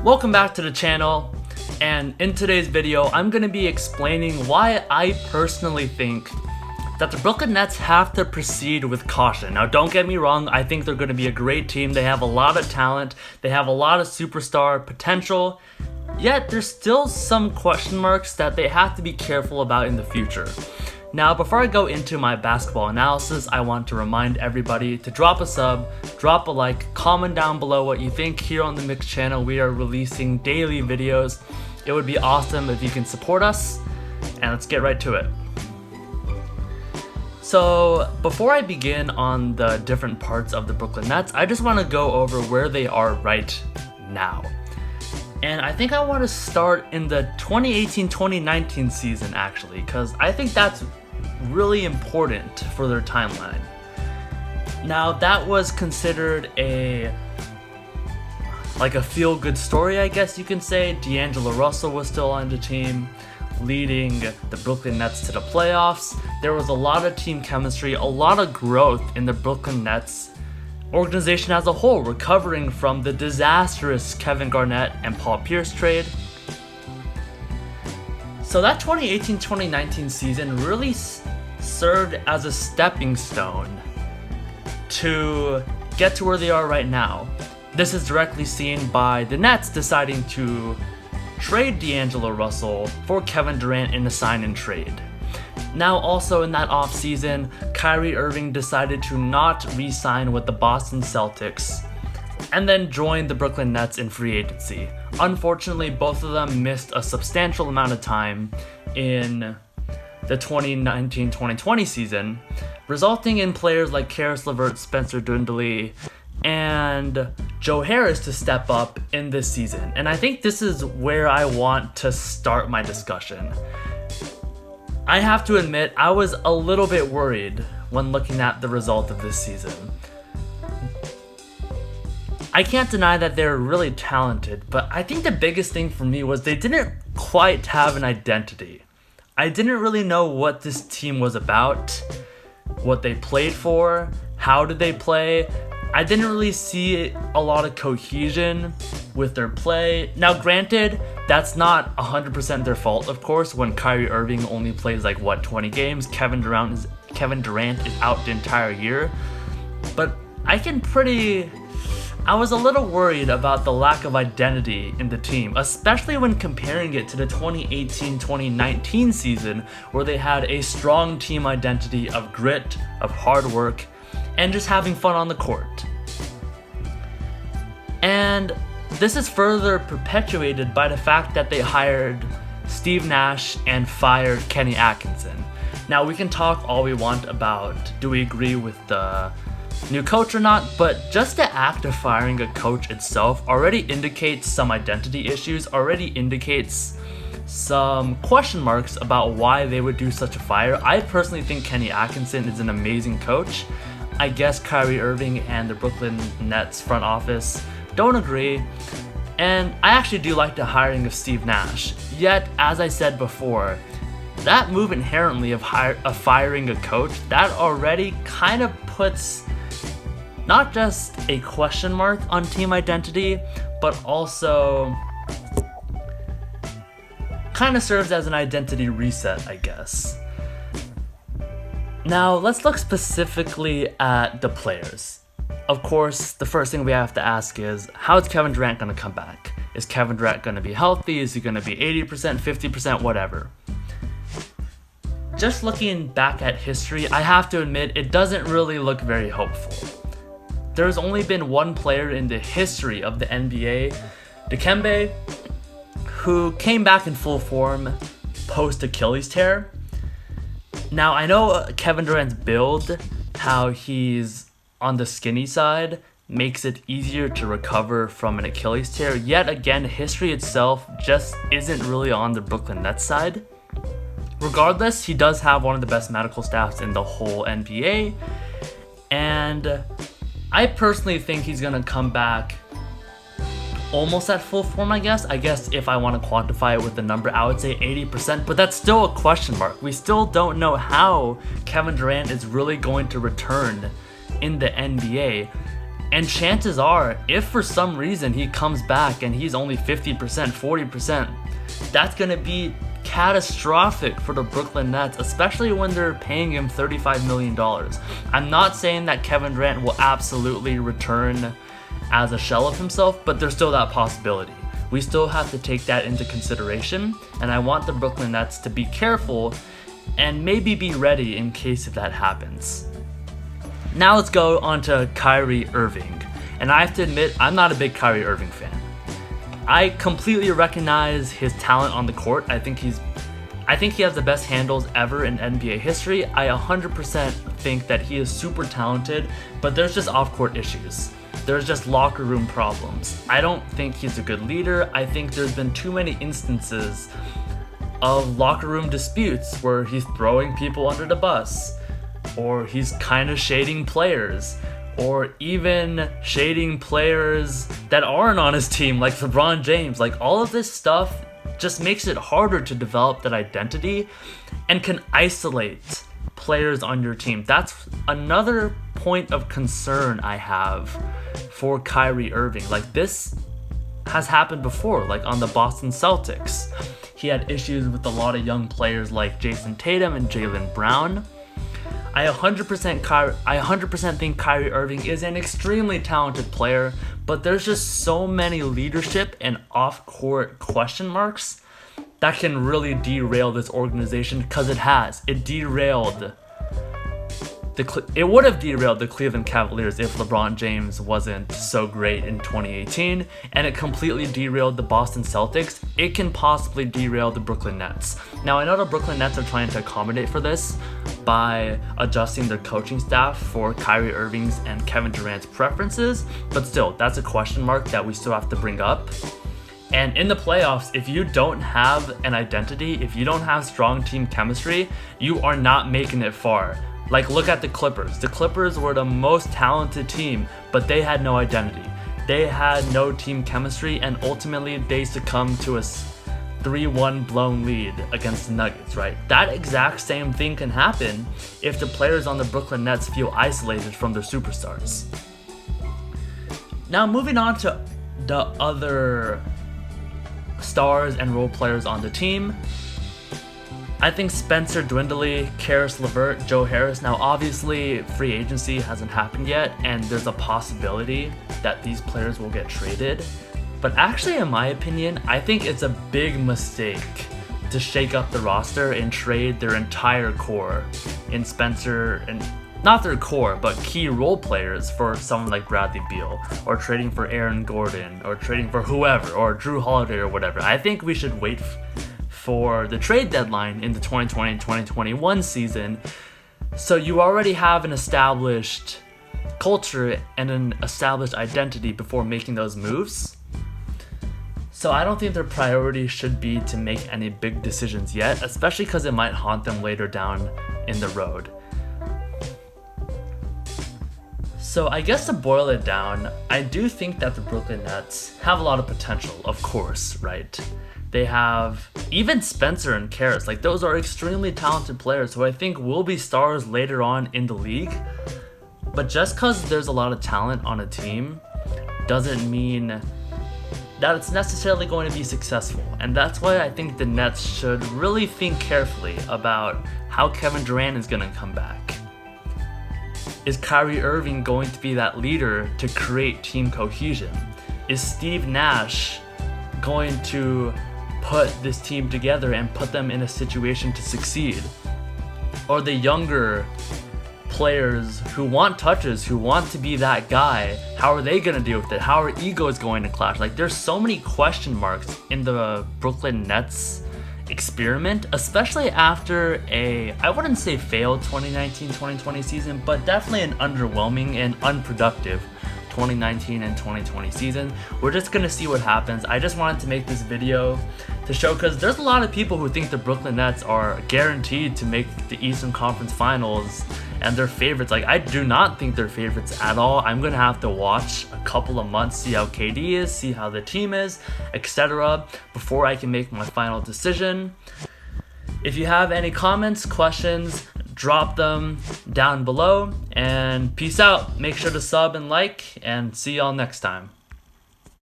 Welcome back to the channel, and in today's video I'm going to be explaining why I personally think that the Brooklyn Nets have to proceed with caution. Now don't get me wrong, I think they're going to be a great team. They have a lot of talent, they have a lot of superstar potential, yet there's still some question marks that they have to be careful about in the future. Now, before I go into my basketball analysis, I want to remind everybody to drop a sub, drop a like, comment down below what you think. Here on the Mix channel, we are releasing daily videos. It would be awesome if you can support us, and let's get right to it. So, before I begin on the different parts of the Brooklyn Nets, I just want to go over where they are right now. And I think I want to start in the 2018-2019 season, actually, because I think that's really important for their timeline. Now, that was considered a feel-good story, I guess you can say. D'Angelo Russell was still on the team, leading the Brooklyn Nets to the playoffs. There was a lot of team chemistry, a lot of growth in the Brooklyn Nets organization as a whole, recovering from the disastrous Kevin Garnett and Paul Pierce trade. So that 2018-2019 season really served as a stepping stone to get to where they are right now. This is directly seen by the Nets deciding to trade D'Angelo Russell for Kevin Durant in a sign-and trade. Now, also in that offseason, Kyrie Irving decided to not re-sign with the Boston Celtics and then joined the Brooklyn Nets in free agency. Unfortunately, both of them missed a substantial amount of time in the 2019-2020 season, resulting in players like Karis LeVert, Spencer Dinwiddie, and Joe Harris to step up in this season. And I think this is where I want to start my discussion. I have to admit, I was a little bit worried when looking at the result of this season. I can't deny that they're really talented, but I think the biggest thing for me was they didn't quite have an identity. I didn't really know what this team was about, what they played for, how did they play. I didn't really see a lot of cohesion with their play. Now granted, that's not 100% their fault, of course, when Kyrie Irving only plays 20 games. Kevin Durant is out the entire year. But I was a little worried about the lack of identity in the team, especially when comparing it to the 2018-2019 season, where they had a strong team identity of grit, of hard work, and just having fun on the court. And this is further perpetuated by the fact that they hired Steve Nash and fired Kenny Atkinson. Now, we can talk all we want about do we agree with the new coach or not, but just the act of firing a coach itself already indicates some identity issues, already indicates some question marks about why they would do such a fire. I personally think Kenny Atkinson is an amazing coach. I guess Kyrie Irving and the Brooklyn Nets front office don't agree, and I actually do like the hiring of Steve Nash. Yet, as I said before, that move inherently of firing a coach, that already kind of puts not just a question mark on team identity, but also kind of serves as an identity reset, I guess. Now, let's look specifically at the players. Of course, the first thing we have to ask is, how is Kevin Durant going to come back? Is Kevin Durant going to be healthy? Is he going to be 80%, 50%, whatever? Just looking back at history, I have to admit, it doesn't really look very hopeful. There's only been one player in the history of the NBA, Dikembe, who came back in full form post-Achilles tear. Now, I know Kevin Durant's build, how he's on the skinny side, makes it easier to recover from an Achilles tear. Yet again, history itself just isn't really on the Brooklyn Nets side. Regardless, he does have one of the best medical staffs in the whole NBA, and I personally think he's going to come back almost at full form, I guess. If I want to quantify it with a number, I would say 80%, but that's still a question mark. We still don't know how Kevin Durant is really going to return in the NBA. And chances are, if for some reason he comes back and he's only 50%, 40%, that's going to be catastrophic for the Brooklyn Nets, especially when they're paying him $35 million. I'm not saying that Kevin Durant will absolutely return as a shell of himself, but there's still that possibility. We still have to take that into consideration, and I want the Brooklyn Nets to be careful and maybe be ready in case if that happens. Now let's go on to Kyrie Irving. And I have to admit, I'm not a big Kyrie Irving fan. I completely recognize his talent on the court. I think he has the best handles ever in NBA history. I 100% think that he is super talented, but there's just off-court issues. There's just locker room problems. I don't think he's a good leader. I think there's been too many instances of locker room disputes where he's throwing people under the bus, or he's kind of shading players, or even shading players that aren't on his team, like LeBron James. Like, all of this stuff just makes it harder to develop that identity and can isolate players on your team. That's another point of concern I have for Kyrie Irving. Like, this has happened before, like on the Boston Celtics. He had issues with a lot of young players like Jason Tatum and Jaylen Brown. I 100% think Kyrie Irving is an extremely talented player, but there's just so many leadership and off-court question marks that can really derail this organization, because it has. It would have derailed the Cleveland Cavaliers if LeBron James wasn't so great in 2018, and it completely derailed the Boston Celtics. It can possibly derail the Brooklyn Nets. Now, I know the Brooklyn Nets are trying to accommodate for this by adjusting their coaching staff for Kyrie Irving's and Kevin Durant's preferences, but still, that's a question mark that we still have to bring up. And in the playoffs, if you don't have an identity, if you don't have strong team chemistry, you are not making it far. Like, look at the Clippers. The Clippers were the most talented team, but they had no identity. They had no team chemistry, and ultimately they succumbed to a 3-1 blown lead against the Nuggets, right? That exact same thing can happen if the players on the Brooklyn Nets feel isolated from their superstars. Now, moving on to the other stars and role players on the team. I think Spencer Dinwiddie, Karis LeVert, Joe Harris. Now, obviously, free agency hasn't happened yet, and there's a possibility that these players will get traded. But actually, in my opinion, I think it's a big mistake to shake up the roster and trade their entire core in Spencer, and not their core, but key role players for someone like Bradley Beal, or trading for Aaron Gordon, or trading for whoever, or Drew Holiday, or whatever. I think we should wait for the trade deadline in the 2020-2021 season, so you already have an established culture and an established identity before making those moves. So I don't think their priority should be to make any big decisions yet, especially because it might haunt them later down in the road. So I guess to boil it down, I do think that the Brooklyn Nets have a lot of potential, of course, right? They have even Spencer and Karis. Like, those are extremely talented players who I think will be stars later on in the league. But just because there's a lot of talent on a team doesn't mean that it's necessarily going to be successful. And that's why I think the Nets should really think carefully about how Kevin Durant is going to come back. Is Kyrie Irving going to be that leader to create team cohesion? Is Steve Nash going to put this team together and put them in a situation to succeed? Or the younger players who want touches, who want to be that guy, how are they going to deal with it? How are egos going to clash? Like, there's so many question marks in the Brooklyn Nets experiment, especially after I wouldn't say failed 2019-2020 season, but definitely an underwhelming and unproductive 2019 and 2020 season. We're just gonna see what happens. I just wanted to make this video to show, because there's a lot of people who think the Brooklyn Nets are guaranteed to make the Eastern Conference Finals and they're favorites. Like, I do not think they're favorites at all. I'm gonna have to watch a couple of months, see how KD is, see how the team is, etc., before I can make my final decision. If you have any comments, questions, drop them down below. And peace out. Make sure to sub and like, and see y'all next time.